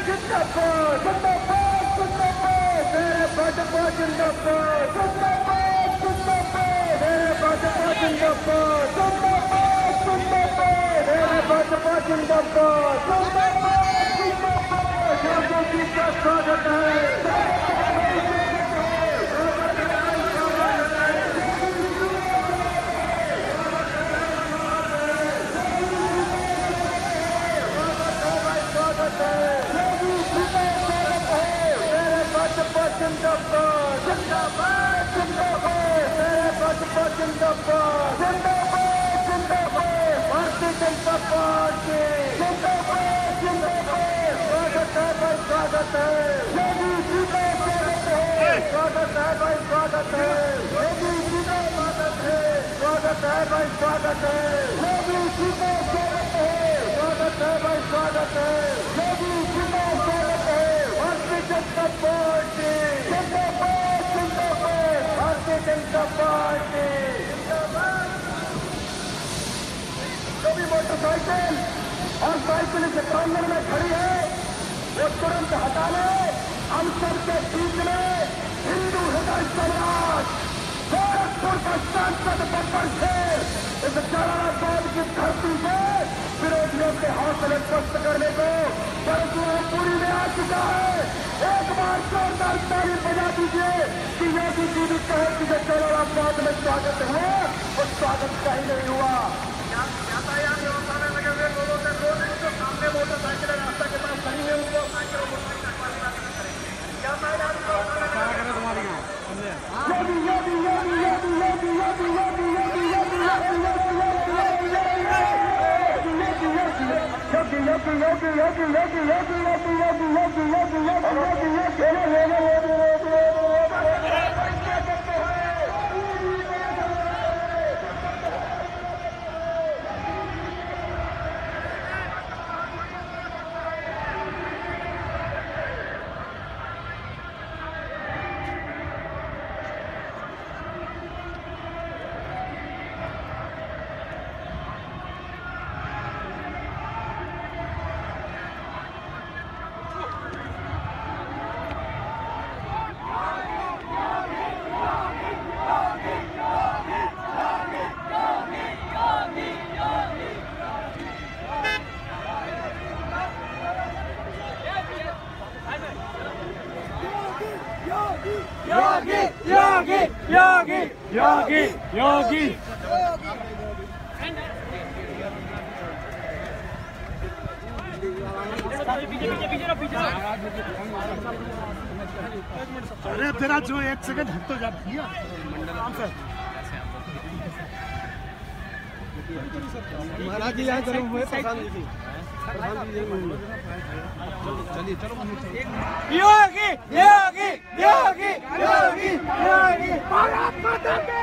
जिंदाबाद जिंदाबाद जिंदाबाद मेरे भाजपा जिंदाबाद जिंदाबाद जिंदाबाद मेरे भाजपा जिंदाबाद जिंदाबाद जिंदाबाद मेरे भाजपा जिंदाबाद जिंदाबाद जिंदाबाद मोदी का स्वागत है। जिंदाबाद जिंदाबाद जिंदाबाद मेरे भाजपा जिंदाबाद जिंदाबाद जिंदाबाद भारतीय जनता पार्टी जिंदाबाद जिंदाबाद स्वागत है भाई स्वागत है मोदी जी का स्वागत है भाई स्वागत है मोदी जी का स्वागत है भाई स्वागत है मोदी जी का स्वागत है भाई स्वागत है मोदी जी का स्वागत है भारतीय जनता पार्टी जिंदाबाद जिंदाबाद भारतीय जनता पार्टी जिंदाबाद। जो भी मोटरसाइकिल और साइकिल इस प्रांगण में खड़ी है वो तुरंत हटा ले। हम सबके बीच में हिंदू हृदय सम्राट गोरखपुर का सांसद बब्बर शेर इस जलालाबाद की धरती से विरोधियों के हौसले ध्वस्त करने को परशुरामपुरी में आ चुका है। एक बार जोरदार ताली बजा दीजिए कि योगी जी भी कहे कि जो जलालाबाद में स्वागत हुआ वो स्वागत कहीं नहीं हुआ। यातायात व्यवस्था में लगे हुए लोगों से रोज जो सामने मोटरसाइकिल रास्ता के पास खड़ी है उनको योगी अरे तेरा जो 1 सेकंड हट तो जा भैया महाराज जी यहाँ गर्म हुए चलिए चलो योगी योगी योगी योगी योगी भारत माता के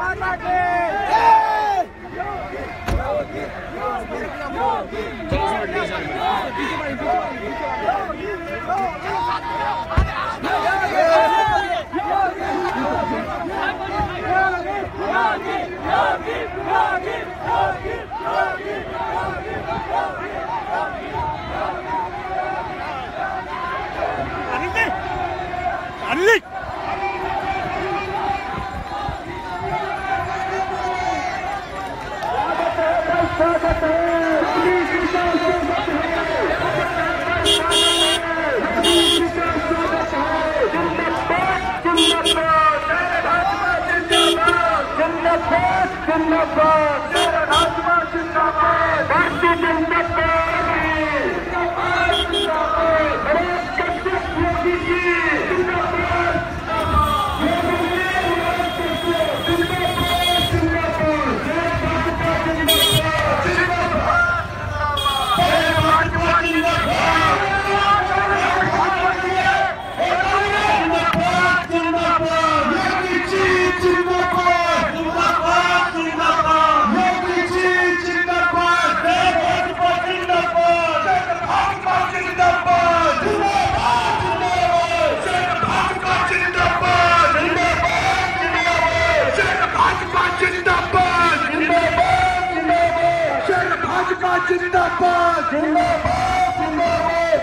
माता के योगी योगी भारतीय जनता जिंदाबाद। जिंदाबाद जिंदाबाद जिंदाबाद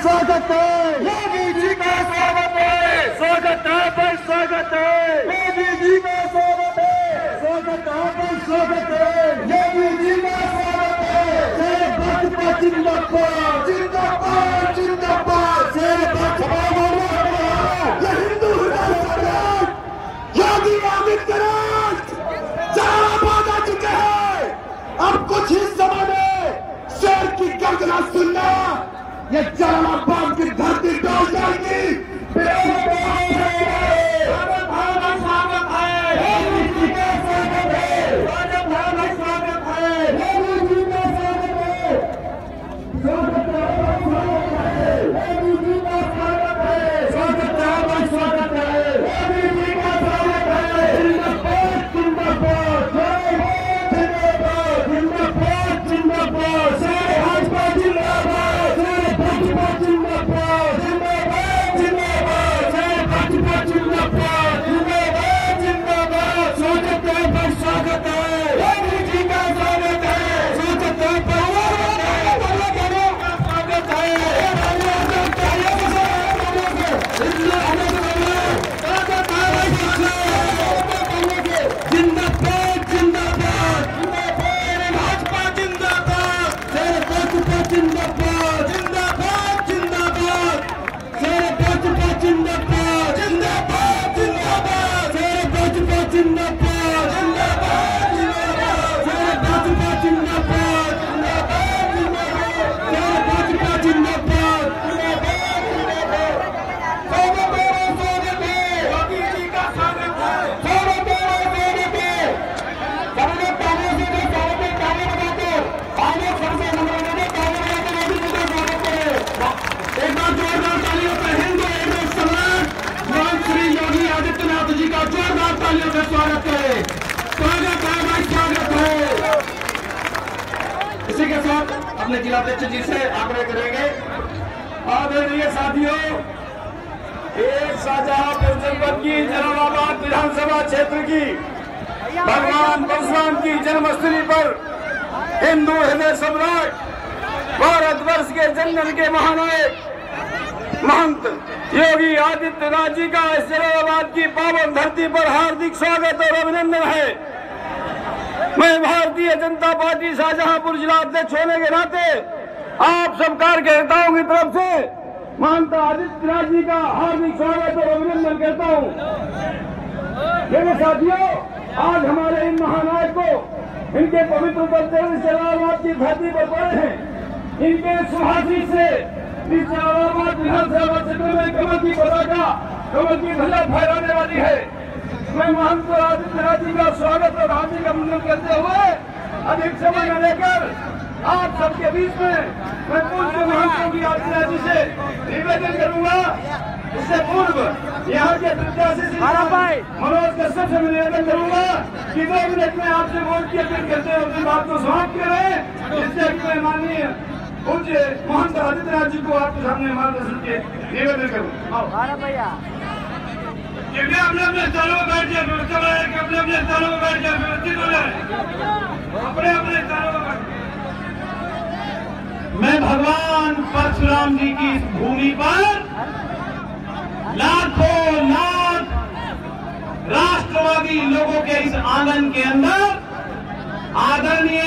स्वागत है, योगी जी का स्वागत है, स्वागत है भाई, स्वागत है, योगी जी का स्वागत है, स्वागत है भाई, स्वागत है, योगी जी का स्वागत है। शेर भाजपा जिंदाबाद, जिंदाबाद जिंदाबाद, शेर भाजपा जिंदाबाद, ये हिंदू हृदय समाज योगी आदित्यनाथ जलालाबाद आ चुके हैं। अब कुछ ही समय में शेर की गर्जना सुनना, ये जलालाबाद की धरती डोल जाएगी। स्वागत है, स्वागत है भाई, स्वागत है। इसी के साथ अपने जिलाध्यक्ष जी से आग्रह करेंगे। आदरणीय साथियों, एक शाहजहांपुर जनपद की जलालाबाद विधानसभा क्षेत्र की भगवान परशुराम की जन्मस्थली पर हिंदू हृदय सम्राट, भारतवर्ष के जनगण के महानायक महंत योगी आदित्यनाथ जी का इस जलालाबाद की पावन धरती पर हार्दिक स्वागत और अभिनंदन है। मैं भारतीय जनता पार्टी शाहजहांपुर जिला अध्यक्ष होने के नाते आप सब कार्यकर्ताओं की तरफ से महंत आदित्यनाथ जी का हार्दिक स्वागत और अभिनंदन करता हूं। मेरे साथियों, आज हमारे इन महानायक को इनके पवित्र पत्ते जलालाबाद की धरती पर पड़े हैं। इनके सुहासी से इस जलालाबाद विधानसभा क्षेत्र में कमल की पताका, कमल की ध्वजा फहराने वाली है। मैं महंत आदित्यनाथ जी का स्वागत और हार्दिक अभिनंदन करते हुए अधिक समय न लेकर आप सबके बीच में मैं पूज्य महंत योगी आदित्यनाथ जी से निवेदन करूंगा। इससे पूर्व यहाँ के प्रत्याशी मनोज कश्यप से निवेदन करूंगा कि 2 मिनट में आपसे वोट की अपील करते हुए अपनी बात को समाप्त करें, जिससे कि मैं माननीय पूज्य महंत आदित्यनाथ जी को आपके सामने मार्गदर्शन के निवेदन करूँ। अपने अपने स्थानों में बैठ जाए, व्यवस्था बनाए कि अपने अपने स्थानों में बैठ जाए, व्यवस्थित हो जाए, अपने अपने स्थानों में। मैं भगवान परशुराम जी की इस भूमि पर लाखों लाख राष्ट्रवादी लोगों के इस आंगन के अंदर आदरणीय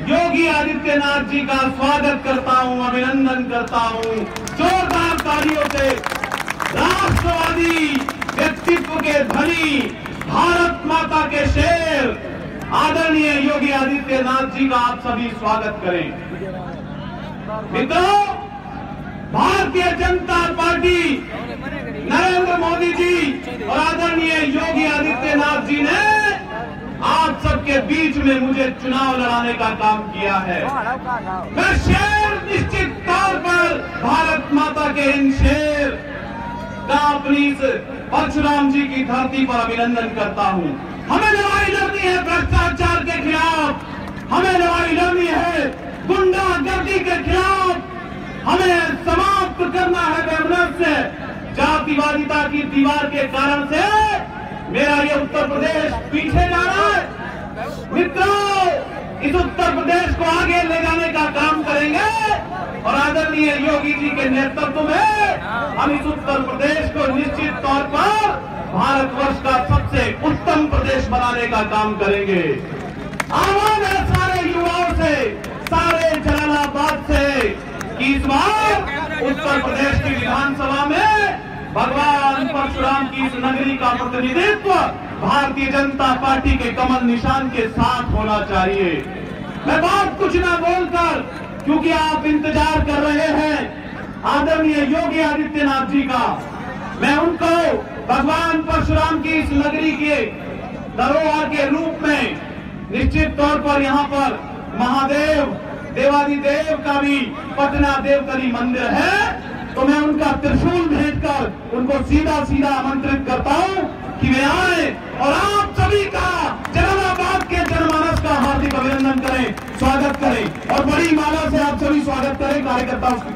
योगी आदित्यनाथ जी का स्वागत करता हूं, अभिनंदन करता हूं। जोरदार तालियों से राष्ट्रवादी व्यक्तित्व के धनी, भारत माता के शेर आदरणीय योगी आदित्यनाथ जी का आप सभी स्वागत करें। मित्रों, भारतीय जनता पार्टी नरेंद्र मोदी जी और आदरणीय योगी आदित्यनाथ जी ने आप सबके बीच में मुझे चुनाव लड़ाने का काम किया है। मैं शेर निश्चित तौर पर भारत माता के इन शेर का अपनी परशुराम जी की धरती पर अभिनंदन करता हूं। हमें लड़ाई लड़नी है भ्रष्टाचार के खिलाफ, हमें लड़ाई लड़नी है गुंडागर्दी के खिलाफ, हमें समाप्त करना है वैमनस्य, जातिवादिता की दीवार के कारण से मेरा ये उत्तर प्रदेश पीछे जा रहा है। मित्रों, इस उत्तर प्रदेश को आगे ले जाने का काम करेंगे और आदरणीय योगी जी के नेतृत्व में हम इस उत्तर प्रदेश को निश्चित तौर पर भारतवर्ष का सबसे उत्तम प्रदेश बनाने का काम करेंगे। आह्वान है सारे युवाओं से, सारे जलालाबाद से कि इस बार उत्तर प्रदेश की विधानसभा में भगवान परशुराम की इस नगरी का प्रतिनिधित्व भारतीय जनता पार्टी के कमल निशान के साथ होना चाहिए। मैं बात कुछ ना बोलकर, क्योंकि आप इंतजार कर रहे हैं आदरणीय योगी आदित्यनाथ जी का, मैं उनको भगवान परशुराम की इस नगरी के धरोहर के रूप में निश्चित तौर पर यहाँ पर महादेव देवादिदेव का भी पटना देवतली मंदिर है, तो मैं उनका त्रिशूल भेजकर उनको सीधा सीधा आमंत्रित करता हूं कि वे आए और आप सभी का जलालाबाद के जनमानस का हार्दिक अभिनंदन करें, स्वागत करें और बड़ी माला से आप सभी स्वागत करें कार्यकर्ताओं का।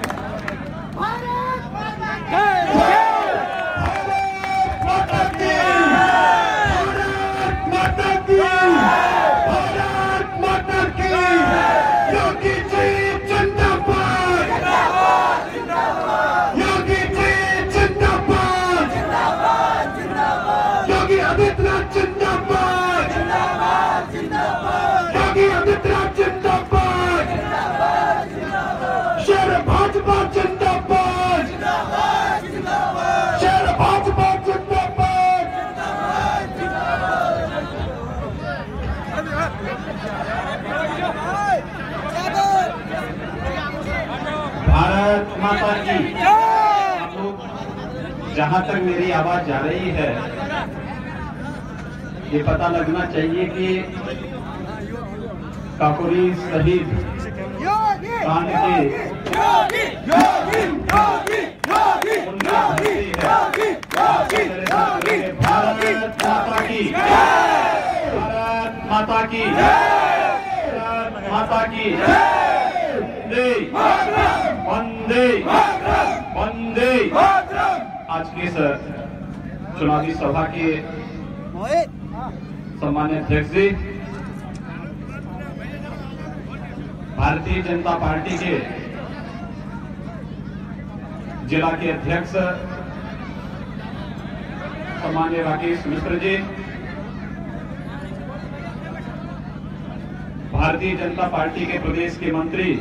भारत माता की। जहां तक मेरी आवाज जा रही है, ये पता लगना चाहिए कि काकोरी शहीद कांड के भारत माता की, भारत माता की, भारत माता की वंदे वंदे। आज की इस चुनावी सभा के सम्मानित अध्यक्ष जी, भारतीय जनता पार्टी के जिला के अध्यक्ष सम्मान्य राकेश मिश्र जी, भारतीय जनता पार्टी के प्रदेश के मंत्री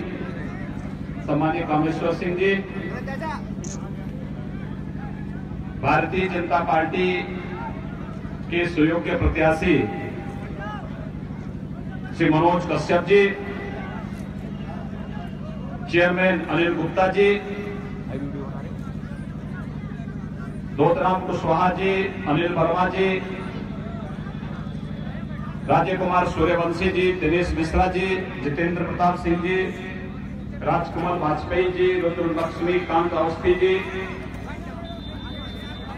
सम्मान्य कामेश्वर सिंह जी, भारतीय जनता पार्टी के सुयोग्य प्रत्याशी श्री मनोज कश्यप जी, चेयरमैन अनिल गुप्ता जी, दोतराम कुशवाहा जी, अनिल वर्मा जी, राजे कुमार सूर्यवंशी जी, दिनेश मिश्रा जी, जितेंद्र प्रताप सिंह जी, राजकुमार वाजपेयी जी, रुद्र लक्ष्मी कांत अवस्थी जी,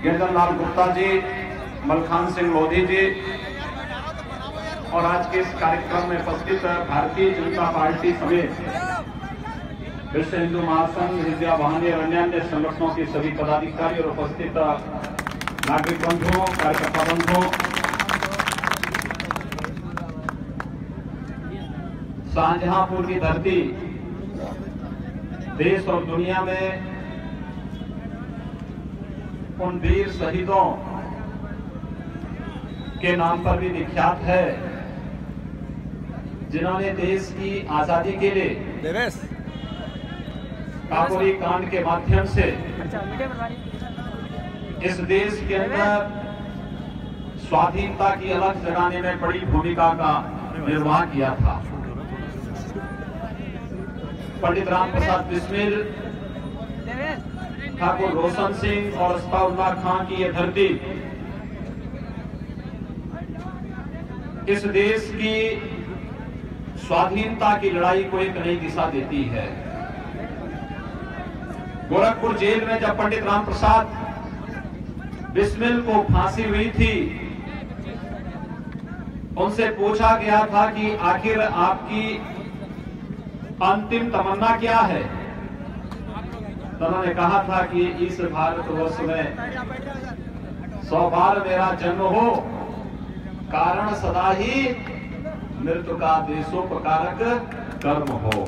गिरधर लाल गुप्ता जी, मलखान सिंह लोधी जी और आज के इस कार्यक्रम में उपस्थित भारतीय जनता पार्टी समेत विश्व हिंदू महासंघ, विद्या वाहिनी और अन्य संगठनों के सभी पदाधिकारी और उपस्थित नागरिक बंधुओं, कार्यकर्ता बंधुओं, शाहजहांपुर की धरती देश और दुनिया में उन वीर शहीदों के नाम पर भी विख्यात है, जिन्होंने देश की आजादी के लिए काकोरी कांड के माध्यम से इस देश के अंदर स्वाधीनता की अलग जगाने में बड़ी भूमिका का निर्वाह किया था। पंडित राम प्रसाद बिस्मिल, ठाकुर रोशन सिंह और अस्ताउल्लाह खां की ये धरती इस देश की स्वाधीनता की लड़ाई को एक नई दिशा देती है। गोरखपुर जेल में जब पंडित राम प्रसाद बिस्मिल को फांसी हुई थी, उनसे पूछा गया था कि आखिर आपकी अंतिम तमन्ना क्या है। तो उन्होंने कहा था कि इस भारतवर्ष में 100 बार मेरा जन्म हो, कारण सदा ही मृत्यु का देशोपकारक कर्म हो।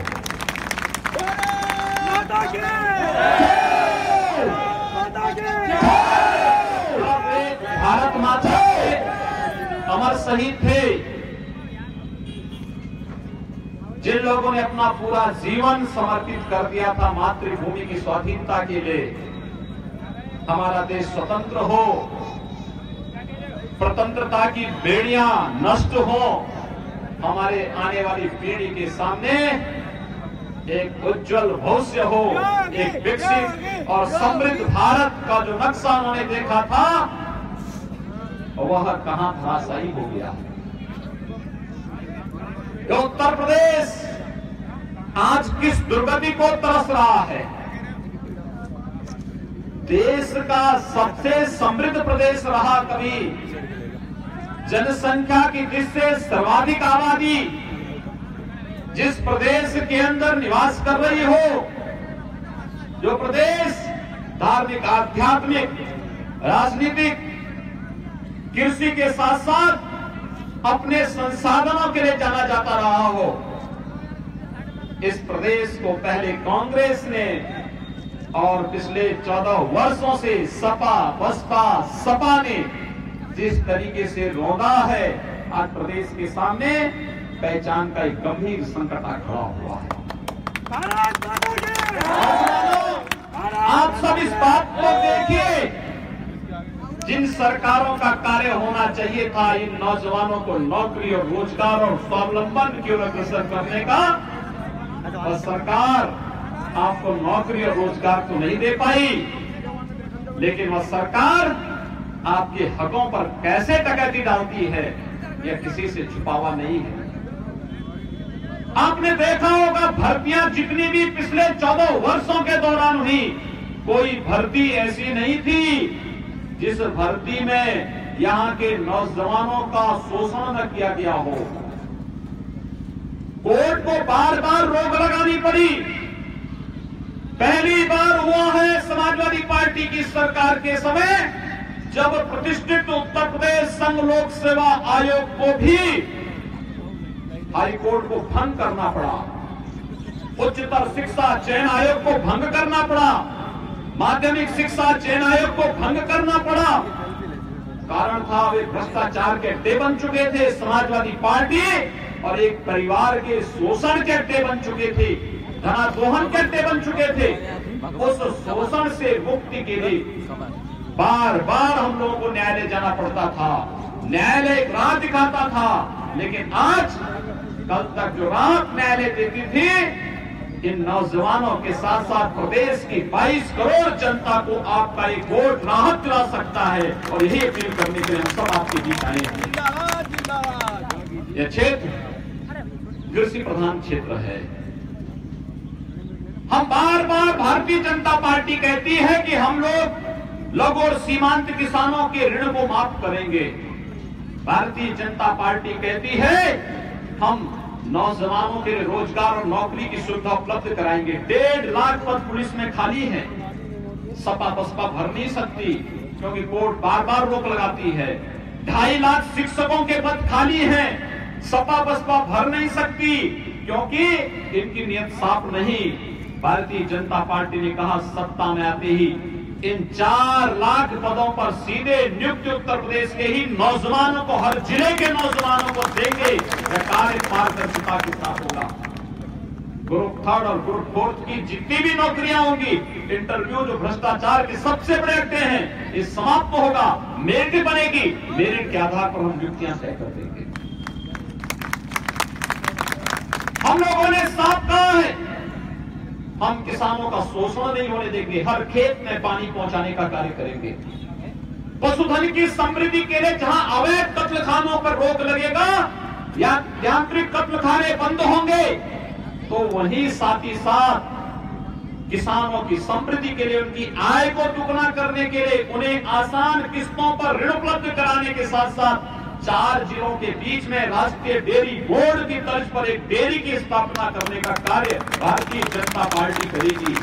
भारत माता अमर शहीद थे, जिन लोगों ने अपना पूरा जीवन समर्पित कर दिया था मातृभूमि की स्वाधीनता के लिए। हमारा देश स्वतंत्र हो, स्वतंत्रता की बेड़ियां नष्ट हो, हमारे आने वाली पीढ़ी के सामने एक उज्जवल भविष्य हो, एक विकसित और समृद्ध भारत का जो नक्शा उन्होंने देखा था वह कहां धराशायी हो गया। उत्तर प्रदेश आज किस दुर्गति को तरस रहा है। देश का सबसे समृद्ध प्रदेश रहा कभी, जनसंख्या की दृष्टि से सर्वाधिक आबादी जिस प्रदेश के अंदर निवास कर रही हो, जो प्रदेश धार्मिक, आध्यात्मिक, राजनीतिक, कृषि के साथ साथ अपने संसाधनों के लिए जाना जाता रहा हो, इस प्रदेश को पहले कांग्रेस ने और पिछले 14 वर्षों से सपा, बसपा, सपा ने जिस तरीके से रौंदा है, आज प्रदेश के सामने पहचान का एक गंभीर संकट खड़ा हुआ है। आप सब इस बात को देखिए, जिन सरकारों का कार्य होना चाहिए था इन नौजवानों को नौकरी और रोजगार और स्वावलंबन की ओर अग्रसर करने का, वह सरकार आपको नौकरी और रोजगार तो नहीं दे पाई, लेकिन वह सरकार आपके हकों पर कैसे डकैती डालती है यह किसी से छुपावा नहीं है। आपने देखा होगा भर्तियां जितनी भी पिछले 14 वर्षों के दौरान हुई, कोई भर्ती ऐसी नहीं थी जिस भर्ती में यहां के नौजवानों का शोषण न किया गया हो। कोर्ट को बार बार रोक लगानी पड़ी। पहली बार हुआ है समाजवादी पार्टी की सरकार के समय, जब प्रतिष्ठित उत्तर प्रदेश संघ लोक सेवा आयोग को भी हाईकोर्ट को भंग करना पड़ा, उच्चतर शिक्षा चयन आयोग को भंग करना पड़ा, माध्यमिक शिक्षा चयन आयोग को भंग करना पड़ा। कारण था वे भ्रष्टाचार के अड्डे बन चुके थे समाजवादी पार्टी, और एक परिवार के शोषण के अड्डे बन चुके थे, धनादोहन के अड्डे बन चुके थे। उस शोषण से मुक्ति के लिए बार बार हम लोगों को न्यायालय जाना पड़ता था, न्यायालय एक राह दिखाता था, लेकिन आज कल तक जो राहत न्यायालय देती थी, इन नौजवानों के साथ साथ प्रदेश की 22 करोड़ जनता को आपका एक वोट राहत दिला सकता है, और यही अपील करने के लिए हम सब आपके बीच आए हैं। यह क्षेत्र कृषि प्रधान क्षेत्र है। हम बार बार भारतीय जनता पार्टी कहती है कि हम लोग लघु और सीमांत किसानों के ऋण को माफ करेंगे। भारतीय जनता पार्टी कहती है हम नौजवानों के लिए रोजगार और नौकरी की सुविधा उपलब्ध कराएंगे। 1.5 लाख पद पुलिस में खाली है, सपा बसपा भर नहीं सकती क्योंकि कोर्ट बार बार रोक लगाती है। 2.5 लाख शिक्षकों के पद खाली हैं, सपा बसपा भर नहीं सकती क्योंकि इनकी नियत साफ नहीं। भारतीय जनता पार्टी ने कहा सत्ता में आते ही इन 4 लाख पदों पर सीधे नियुक्त उत्तर प्रदेश के ही नौजवानों को, हर जिले के नौजवानों को देंगे। यह कार्य पारदर्शिता के साथ होगा। ग्रुप 3 और ग्रुप 4 की जितनी भी नौकरियां होंगी, इंटरव्यू जो भ्रष्टाचार के सबसे बड़े अड्डे हैं, ये समाप्त होगा। मेरिट बनेगी, मेरिट के आधार पर हम नियुक्तियां तय कर देंगे। हम लोगों ने साफ कहा है हम किसानों का शोषण नहीं होने देंगे, हर खेत में पानी पहुंचाने का कार्य करेंगे। पशुधन की समृद्धि के लिए जहां अवैध कत्लखानों पर रोक लगेगा या यांत्रिक कत्लखाने बंद होंगे, तो वहीं साथ ही साथ किसानों की समृद्धि के लिए, उनकी आय को दुगना करने के लिए, उन्हें आसान किस्तों पर ऋण उपलब्ध कराने के साथ साथ 4 जिलों के बीच में राष्ट्रीय डेयरी बोर्ड की तर्ज पर एक डेयरी की स्थापना करने का कार्य भारतीय जनता पार्टी करेगी।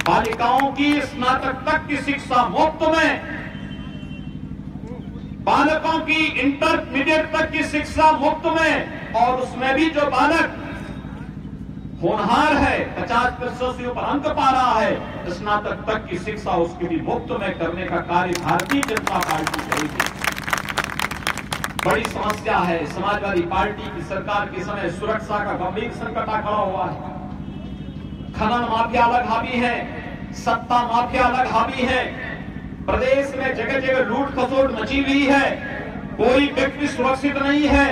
बालिकाओं की स्नातक तक की शिक्षा मुफ्त में बालकों की इंटरमीडिएट तक की शिक्षा मुफ्त में, और उसमें भी जो बालक होनहार है 50% से ऊपर अंक पा रहा है, स्नातक तक की शिक्षा उसके भी मुफ्त में करने का कार्य भारतीय जनता पार्टी करेगी। बड़ी समस्या है, समाजवादी पार्टी की सरकार के समय सुरक्षा का गंभीर संकट खड़ा हुआ है। खनन माफिया अलग हावी है, सत्ता माफिया अलग हावी है, प्रदेश में जगह जगह लूट खसोट मची हुई है, कोई व्यक्ति सुरक्षित नहीं है,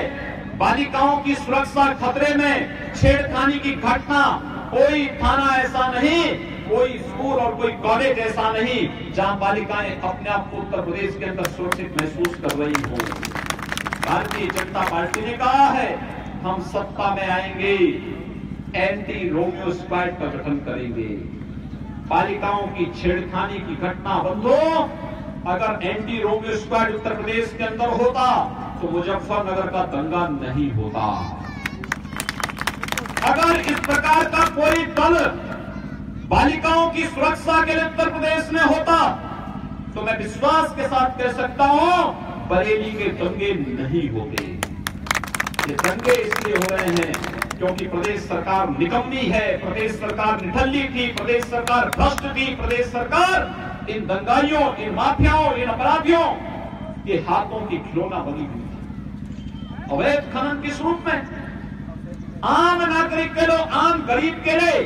बालिकाओं की सुरक्षा खतरे में, छेड़खानी की घटना, कोई थाना ऐसा नहीं, कोई स्कूल और कोई कॉलेज ऐसा नहीं जहां बालिकाएं अपने आप को उत्तर प्रदेश के अंदर सुरक्षित महसूस कर रही हो। भारतीय जनता पार्टी ने कहा है हम सत्ता में आएंगे, एंटी रोमियो स्क्वाड का गठन करेंगे, बालिकाओं की छेड़खानी की घटना बंद हो। अगर anti Romeo squad Uttar Pradesh के अंदर होता तो मुजफ्फरनगर का दंगा नहीं होता। अगर इस प्रकार का कोई दल बालिकाओं की सुरक्षा के लिए उत्तर प्रदेश में होता तो मैं विश्वास के साथ कह सकता हूं बरेली के दंगे नहीं होते। ये दंगे इसलिए हो रहे हैं क्योंकि प्रदेश सरकार निकम्मी है, प्रदेश सरकार निठल्ली थी, प्रदेश सरकार भ्रष्ट थी, प्रदेश सरकार इन दंगाइयों, इन माफियाओं, इन अपराधियों के हाथों की खिलौना बनी हुई थी। अवैध खनन किस रूप में? आम नागरिक के लिए, आम गरीब के लिए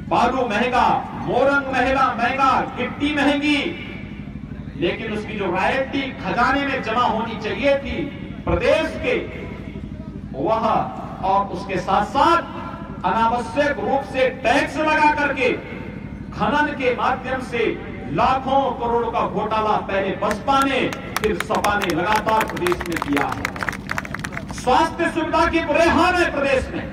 बालू महंगा, मोरंग महंगा, गिट्टी महंगी, लेकिन उसकी जो रॉयल्टी खजाने में जमा होनी चाहिए थी प्रदेश के, वह और उसके साथ साथ अनावश्यक रूप से टैक्स लगा करके खनन के माध्यम से लाखों करोड़ों का घोटाला पहले बसपा ने फिर सपा ने लगातार प्रदेश में किया है। स्वास्थ्य सुविधा की बुरे हाल है प्रदेश में,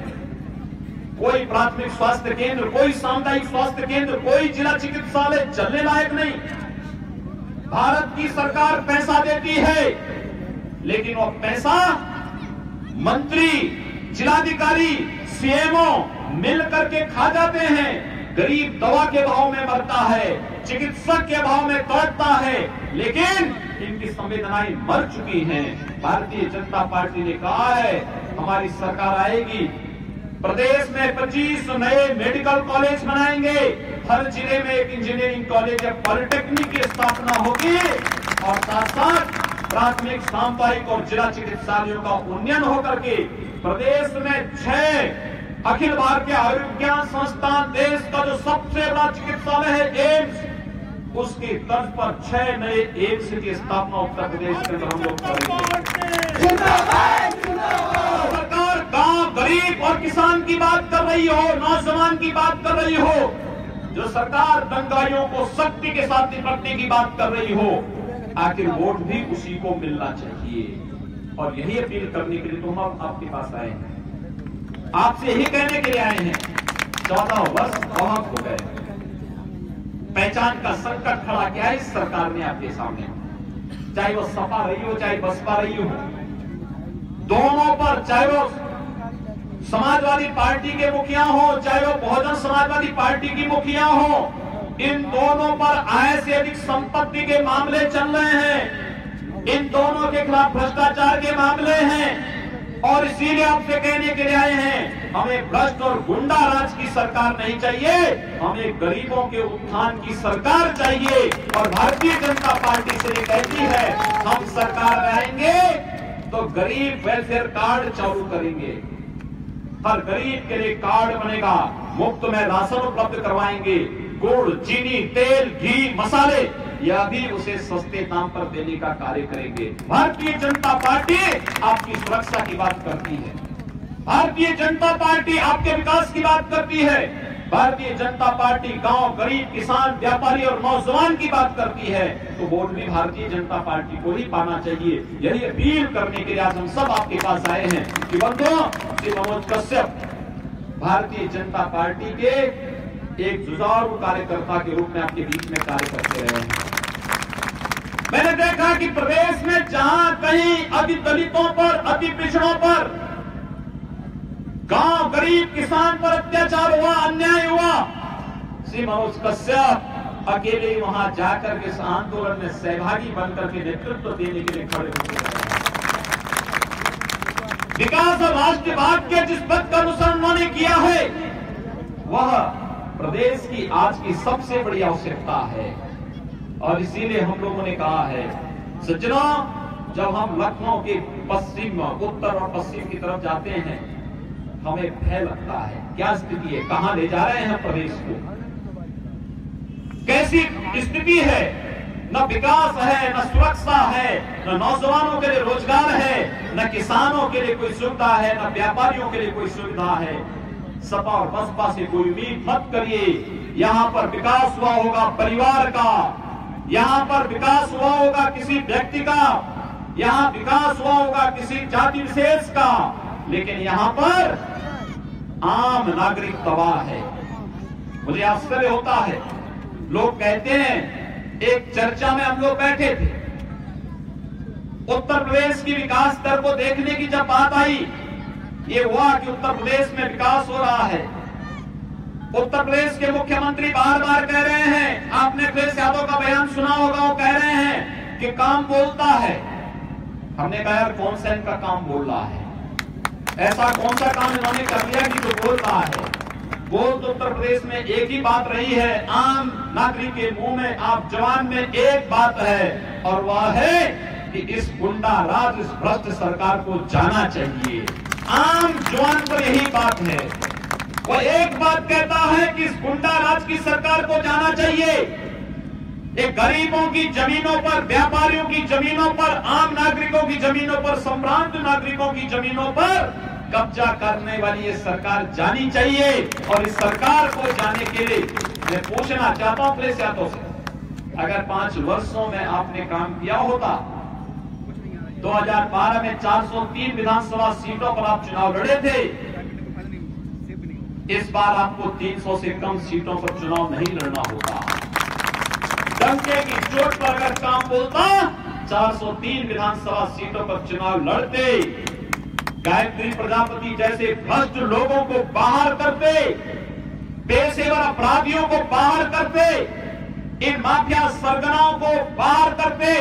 कोई प्राथमिक स्वास्थ्य केंद्र, कोई सामुदायिक स्वास्थ्य केंद्र, कोई जिला चिकित्सालय चलने लायक नहीं। भारत की सरकार पैसा देती है लेकिन वो पैसा मंत्री, जिलाधिकारी, सीएमओ मिल करके खा जाते हैं। गरीब दवा के भाव में मरता है, चिकित्सक के भाव में तड़पता है, लेकिन इनकी संवेदनाएं मर चुकी हैं। भारतीय जनता पार्टी ने कहा है हमारी सरकार आएगी, प्रदेश में 25 नए मेडिकल कॉलेज बनाएंगे, हर जिले में एक इंजीनियरिंग कॉलेज या पॉलिटेक्निक की स्थापना होगी, और साथ साथ प्राथमिक, सामुदायिक और जिला चिकित्सालयों का उन्नयन होकर के प्रदेश में 6 अखिल भारतीय आयुर्विज्ञान संस्थान, देश का जो सबसे बड़ा चिकित्सालय है एम्स, उसकी तर्ज पर 6 नए एम्स की स्थापना उत्तर प्रदेश के अंदर हम लोग करेंगे। सरकार गांव, गरीब और किसान की बात कर रही हो, नौजवान की बात कर रही हो, जो सरकार दंगाइयों को शक्ति के साथ निपटने की बात कर रही हो, आखिर वोट भी उसी को मिलना चाहिए। और यही अपील करने के लिए तो हम आपके पास आए हैं, आपसे यही कहने के लिए आए हैं 14 वर्ष बहुत हो गए, पहचान का संकट खड़ा किया है इस सरकार ने आपके सामने, चाहे वो सपा रही हो चाहे बसपा रही हो, दोनों पर, चाहे वो समाजवादी पार्टी के मुखिया हो चाहे वो बहुजन समाजवादी पार्टी की मुखिया हो, इन दोनों पर आय से अधिक संपत्ति के मामले चल रहे हैं, इन दोनों के खिलाफ भ्रष्टाचार के मामले हैं। और इसीलिए आपसे कहने के लिए आए हैं हमें भ्रष्ट और गुंडा राज की सरकार नहीं चाहिए, हमें गरीबों के उत्थान की सरकार चाहिए। और भारतीय जनता पार्टी से ये कहती है हम सरकार में आएंगे तो गरीब वेलफेयर कार्ड चालू करेंगे, हर गरीब के लिए कार्ड बनेगा, मुफ्त में राशन उपलब्ध करवाएंगे, गुड़, चीनी, तेल, घी, मसाले यह भी उसे सस्ते दाम पर देने का कार्य करेंगे। भारतीय जनता पार्टी आपकी सुरक्षा की बात करती है, भारतीय जनता पार्टी आपके विकास की बात करती है, भारतीय जनता पार्टी गांव, गरीब, किसान, व्यापारी और नौजवान की बात करती है, तो वोट भी भारतीय जनता पार्टी को ही पाना चाहिए। यही अपील करने के लिए आज हम सब आपके पास आए हैं कि बंधुओं, श्री मनोज कश्यप भारतीय जनता पार्टी के एक जुझारू कार्यकर्ता के रूप में आपके बीच में कार्य करते रहे हैं। मैंने देखा कि प्रदेश में जहां कहीं अति दलितों पर, अति पिछड़ों पर, गांव, गरीब, किसान पर अत्याचार हुआ, अन्याय हुआ, श्री मनोज कश्यप अकेले वहां जाकर के इस आंदोलन में सहभागी बनकर के नेतृत्व देने के लिए खड़े होते हैं। विकास और राष्ट्रवाद के जिस पद का अनुसरण उन्होंने किया है वह प्रदेश की आज की सबसे बड़ी आवश्यकता है। और इसीलिए हम लोगों ने कहा है सज्जनों, जब हम लखनऊ के पश्चिम, उत्तर और पश्चिम की तरफ जाते हैं हमें भय लगता है। क्या स्थिति है, कहां ले जा रहे हैं प्रदेश को, कैसी स्थिति है, न विकास है, न सुरक्षा है, न नौजवानों के लिए रोजगार है, न किसानों के लिए कोई सुविधा है, न व्यापारियों के लिए कोई सुविधा है। सपा और बसपा से कोई उम्मीद मत करिए। यहां पर विकास हुआ होगा परिवार का, यहां पर विकास हुआ होगा किसी व्यक्ति का, यहां विकास हुआ होगा किसी जाति विशेष का, लेकिन यहां पर आम नागरिक तबाह है। मुझे आश्चर्य होता है, लोग कहते हैं, एक चर्चा में हम लोग बैठे थे, उत्तर प्रदेश की विकास दर को देखने की जब बात आई, ये हुआ कि उत्तर प्रदेश में विकास हो रहा है। उत्तर प्रदेश के मुख्यमंत्री बार बार कह रहे हैं, आपने अखिलेश यादव का बयान सुना होगा, वो कह रहे हैं कि काम बोलता है। हमने कहा यार कौन सा इनका काम बोल रहा है, ऐसा कौन सा काम इन्होंने कर लिया कि जो बोल रहा है। बोल तो उत्तर प्रदेश में एक ही बात रही है, आम नागरिक के मुंह में, आप जवान में एक बात है, और वह है कि इस गुंडा राज, इस भ्रष्ट सरकार को जाना चाहिए। आम जवान पर यही बात है, वो एक बात कहता है कि इस गुंडा राज की सरकार को जाना चाहिए। एक गरीबों की जमीनों पर, व्यापारियों की जमीनों पर, आम नागरिकों की जमीनों पर, संभ्रांत नागरिकों की जमीनों पर कब्जा करने वाली ये सरकार जानी चाहिए। और इस सरकार को जाने के लिए मैं पूछना चाहता हूं अखिलेश यादव से, अगर 5 वर्षों में आपने काम किया होता, 2012 में 403 विधानसभा सीटों पर आप चुनाव लड़े थे, इस बार आपको 300 से कम सीटों पर चुनाव नहीं लड़ना होता। डंके की चोट पर अगर काम बोलता, 403 विधानसभा सीटों पर चुनाव लड़ते, गायत्री प्रजापति जैसे भ्रष्ट लोगों को बाहर करते, पेशेवर अपराधियों को बाहर करते, इन माफिया सरगनाओं को बाहर करते।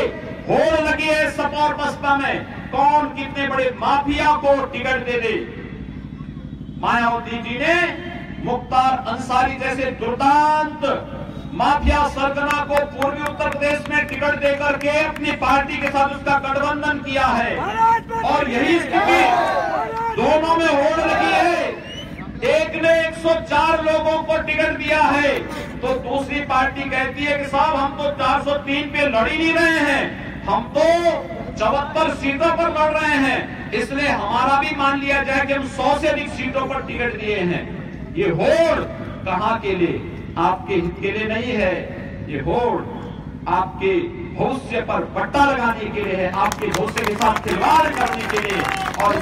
होड़ लगी है सपा और बसपा में, कौन कितने बड़े माफिया को टिकट दे दे। मायावती जी ने मुख्तार अंसारी जैसे दुर्दांत माफिया सरगना को पूर्वी उत्तर प्रदेश में टिकट देकर के अपनी पार्टी के साथ उसका गठबंधन किया है, और यही स्थिति दोनों में होड़ लगी है। एक ने 104 लोगों को टिकट दिया है, तो दूसरी पार्टी कहती है कि साहब हम तो 403 पे लड़ ही नहीं रहे हैं, हम तो 74 सीटों पर लड़ रहे हैं, इसलिए हमारा भी मान लिया जाए कि हम 100 से अधिक सीटों पर टिकट दिए हैं। ये होड़ कहां के लिए, आपके हित के लिए नहीं है, ये होड़ आपके भविष्य पर पट्टा लगाने के लिए है, आपके भविष्य के साथ खिलवाड़ करने के लिए। और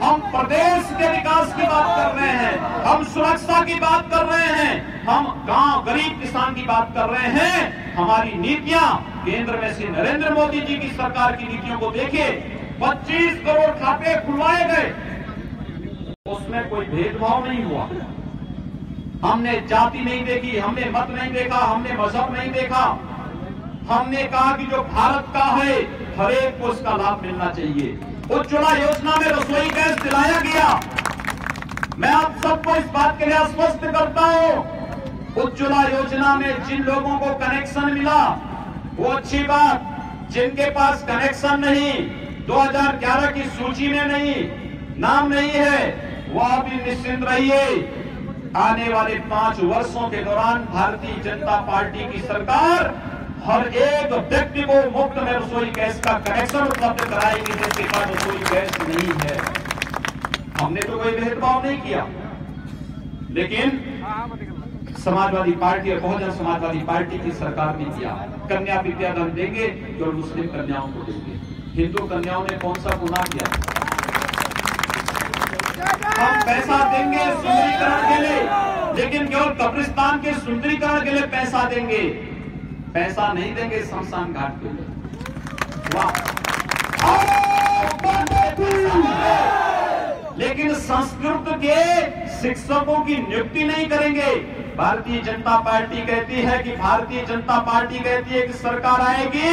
हम प्रदेश के विकास की बात कर रहे हैं, हम सुरक्षा की बात कर रहे हैं, हम गांव गरीब किसान की बात कर रहे हैं। हमारी नीतियां केंद्र में से नरेंद्र मोदी जी की सरकार की नीतियों को देखिए, 25 करोड़ खाते खुलवाए गए, उसमें कोई भेदभाव नहीं हुआ। हमने जाति नहीं देखी, हमने मत नहीं देखा, हमने मजहब नहीं देखा। हमने कहा कि जो भारत का है हर एक को उसका लाभ मिलना चाहिए। उज्ज्वला योजना में रसोई गैस दिलाया गया। मैं आप सबको इस बात के लिए आश्वस्त करता हूं, उज्ज्वला योजना में जिन लोगों को कनेक्शन मिला वो अच्छी बात, जिनके पास कनेक्शन नहीं, 2011 की सूची में नहीं, नाम नहीं है, वह भी निश्चिंत रहिए। आने वाले 5 वर्षों के दौरान भारतीय जनता पार्टी की सरकार हर एक व्यक्ति को मुफ्त में रसोई गैस का कनेक्शन उपलब्ध कराएगी, जिसके पास रसोई गैस नहीं है। हमने तो कोई भेदभाव नहीं किया, लेकिन समाजवादी पार्टी और बहुजन समाजवादी पार्टी की सरकार ने किया। कन्या विद्यादान देंगे जो मुस्लिम कन्याओं को देंगे, हिंदू कन्याओं ने कौन सा गुनाह किया? हम पैसा देंगे सुंदरीकरण के लिए, लेकिन केवल कब्रिस्तान के सुंदरीकरण के लिए पैसा देंगे, पैसा नहीं देंगे शमशान घाट के लिए। वाह, लेकिन संस्कृत के शिक्षकों की नियुक्ति नहीं करेंगे। भारतीय जनता पार्टी कहती है कि सरकार आएगी,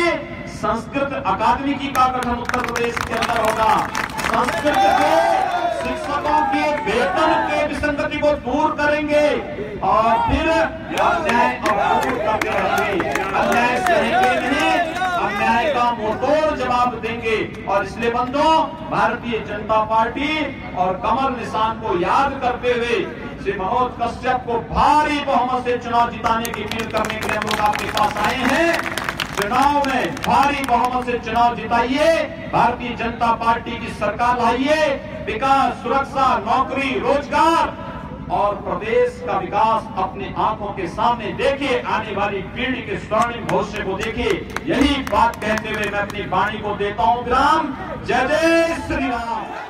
संस्कृत अकादमी का गठन उत्तर प्रदेश के अंदर होगा। संस्कृत के शिक्षकों के वेतन के विसंगति को दूर करेंगे और फिर अन्याय करते रहेंगे। अन्याय सहेंगे नहीं, अन्याय का मुंहतोड़ जवाब देंगे। और इसलिए बंधुओं, भारतीय जनता पार्टी और कमल निशान को याद करते हुए श्री मनोज कश्यप को भारी बहुमत से चुनाव जिताने की अपील करने के लिए हम लोग आपके पास आए हैं। चुनाव में भारी बहुमत से चुनाव जिताइए, भारतीय जनता पार्टी की सरकार लाइए, विकास, सुरक्षा, नौकरी, रोजगार और प्रदेश का विकास अपनी आंखों के सामने देखिए। आने वाली पीढ़ी के स्वर्णिम भविष्य को देखिए। यही बात कहते हुए मैं अपनी वाणी को देता हूं विराम। जय जय श्री राम।